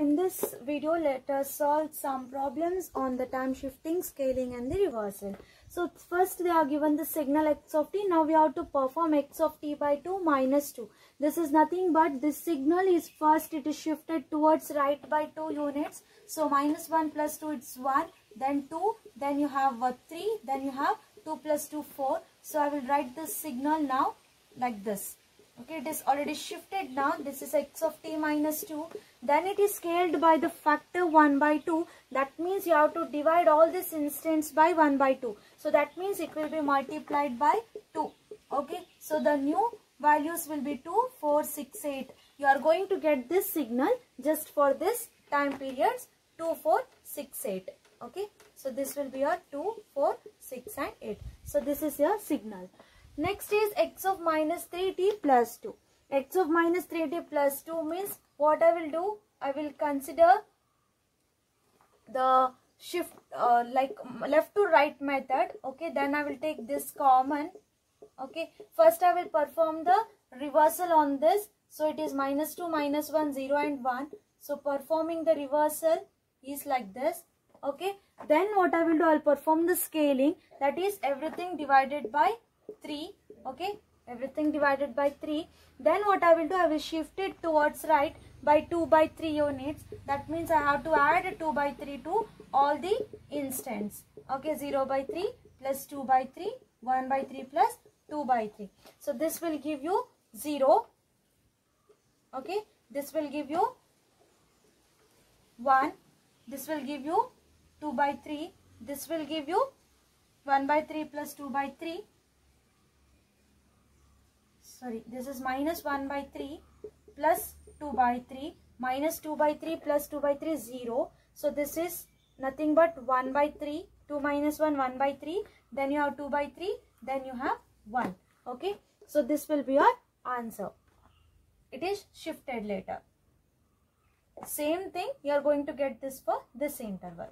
In this video, let us solve some problems on the time shifting, scaling and the reversal. So first they are given the signal x of t. Now we have to perform x of t by 2 minus 2. This is nothing but this signal is first it is shifted towards right by 2 units. So minus 1 plus 2 it's 1, then 2, then you have 3, then you have 2 plus 2 4. So I will write this signal now like this. Okay, it is already shifted now. This is x of t minus 2. Then it is scaled by the factor 1 by 2. That means you have to divide all these instants by 1 by 2. So that means it will be multiplied by 2. Okay, so the new values will be 2, 4, 6, 8. You are going to get this signal just for this time periods 2, 4, 6, 8. Okay, so this will be your 2, 4, 6 and 8. So this is your signal. Next is x of minus 3t plus 2. X of minus 3t plus 2 means what I will do? I will consider the shift like left to right method. Okay, then I will take this common. Okay, first I will perform the reversal on this. So it is minus 2, minus 1, 0 and 1. So performing the reversal is like this. Okay, then what I will do? I will perform the scaling, that is everything divided by 3. Okay, everything divided by 3. Then what I will do? I will shift it towards right by 2 by 3 units. That means I have to add 2 by 3 to all the instants. Okay, 0 by 3 plus 2 by 3, 1 by 3 plus 2 by 3. So this will give you 0. Okay, this will give you 1. This will give you 2 by 3. This will give you 1 by 3 plus 2 by 3. Sorry, this is minus 1 by 3 plus 2 by 3. Minus 2 by 3 plus 2 by 3 is 0. So this is nothing but 1 by 3. 2 minus 1, 1 by 3. Then you have 2 by 3. Then you have 1. Okay. So this will be your answer. It is shifted later. Same thing, you are going to get this for this interval.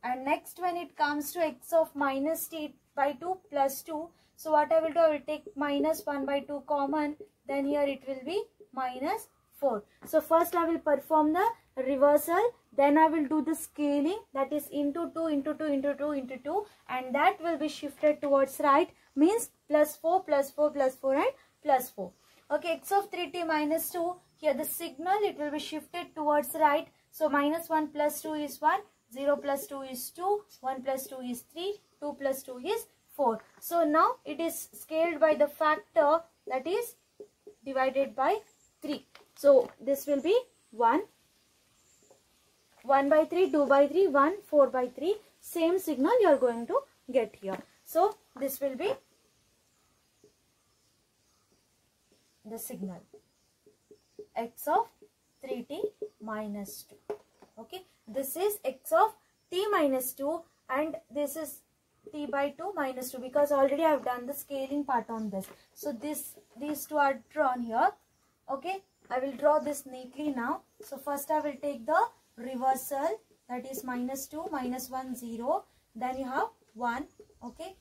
And next, when it comes to x of minus t by 2 plus 2. So what I will do? I will take minus 1 by 2 common. Then here it will be minus 4. So first I will perform the reversal. Then I will do the scaling, that is into 2 into 2 into 2 into 2. And that will be shifted towards right. Means plus 4 plus 4 plus 4 and plus 4. Okay, x of 3t minus 2. Here the signal it will be shifted towards right. So minus 1 plus 2 is 1. 0 plus 2 is 2. 1 plus 2 is 3. 2 plus 2 is 4. So now it is scaled by the factor, that is divided by 3. So this will be 1. 1 by 3, 2 by 3, 1, 4 by 3. Same signal you are going to get here. So this will be the signal x of 3t minus 2. Okay, this is x of t minus 2 and this is t by 2 minus 2, because already I have done the scaling part on this. So these two are drawn here. Okay, I will draw this neatly now. So first I will take the reversal, that is minus 2, minus 1, 0. Then you have 1. Okay,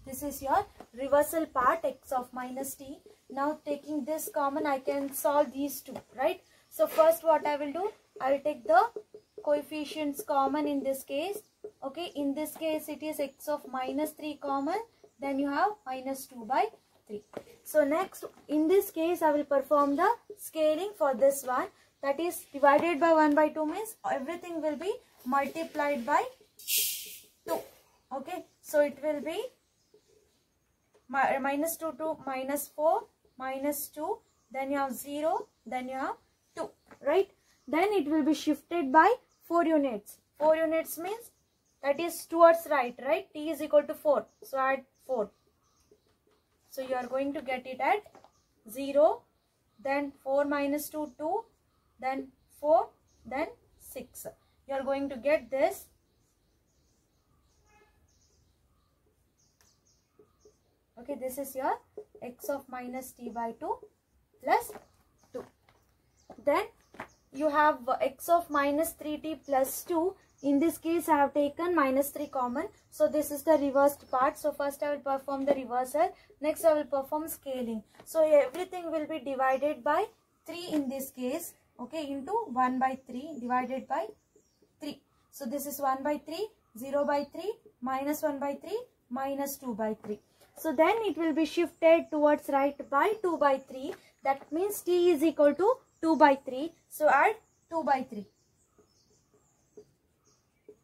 this is your reversal part, x of minus t. Now taking this common, I can solve these two, right? So first what I will do? I will take the coefficients common in this case. Okay, in this case it is x of minus 3 common. Then you have minus 2 by 3. So next, in this case I will perform the scaling for this one. That is divided by 1 by 2 means everything will be multiplied by 2. Okay, so it will be minus 2 to minus 4, minus 2, then you have 0, then you have 2, right? Then it will be shifted by 4 units. 4 units means that is towards right, right? T is equal to 4. So add 4. So you are going to get it at 0, then 4 minus 2, 2, then 4, then 6. You are going to get this. Okay, this is your x of minus t by 2 plus 2. Then you have x of minus 3t plus 2. In this case, I have taken minus 3 common. So this is the reversed part. So first I will perform the reversal. Next I will perform scaling. So everything will be divided by 3 in this case, okay, into 1 by 3 divided by 3. So this is 1 by 3, 0 by 3, minus 1 by 3, minus 2 by 3. So then it will be shifted towards right by 2 by 3. That means t is equal to 2 by 3. So add 2 by 3.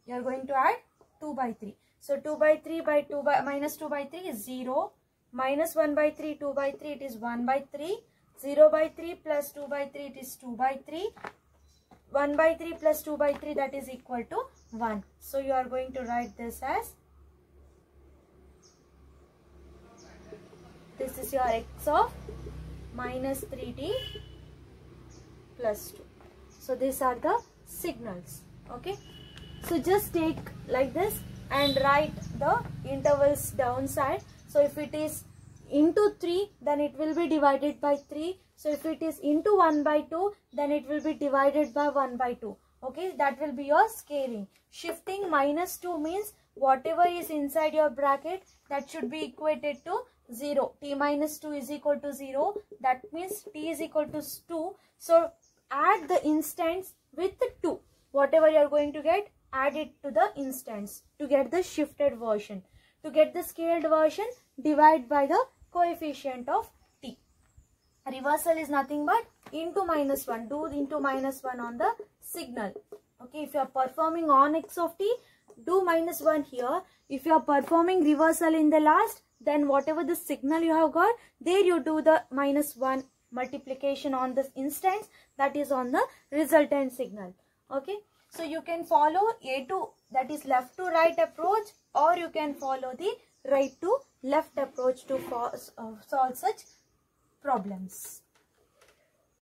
You are going to add 2 by 3. So 2 by 3 by 2 by minus 2 by 3 is 0. Minus 1 by 3, 2 by 3, it is 1 by 3. 0 by 3 plus 2 by 3, it is 2 by 3. 1 by 3 plus 2 by 3, that is equal to 1. So you are going to write this as, this is your x of minus 3t plus 2. So these are the signals. Okay. So just take like this and write the intervals downside. So if it is into 3, then it will be divided by 3. So if it is into 1 by 2, then it will be divided by 1 by 2. Okay, that will be your scaling. Shifting minus 2 means whatever is inside your bracket, that should be equated to 0. T minus 2 is equal to 0. That means t is equal to 2. So add the instants with 2. Whatever you are going to get, add it to the instants to get the shifted version. To get the scaled version, divide by the coefficient of t. Reversal is nothing but into minus 1. Do into minus 1 on the signal. Okay, if you are performing on x of t, do minus 1 here. If you are performing reversal in the last, then whatever the signal you have got, there you do the minus 1 multiplication on the instance, that is on the resultant signal. Okay, so you can follow A2, that is left to right approach, or you can follow the right to left approach to solve such problems.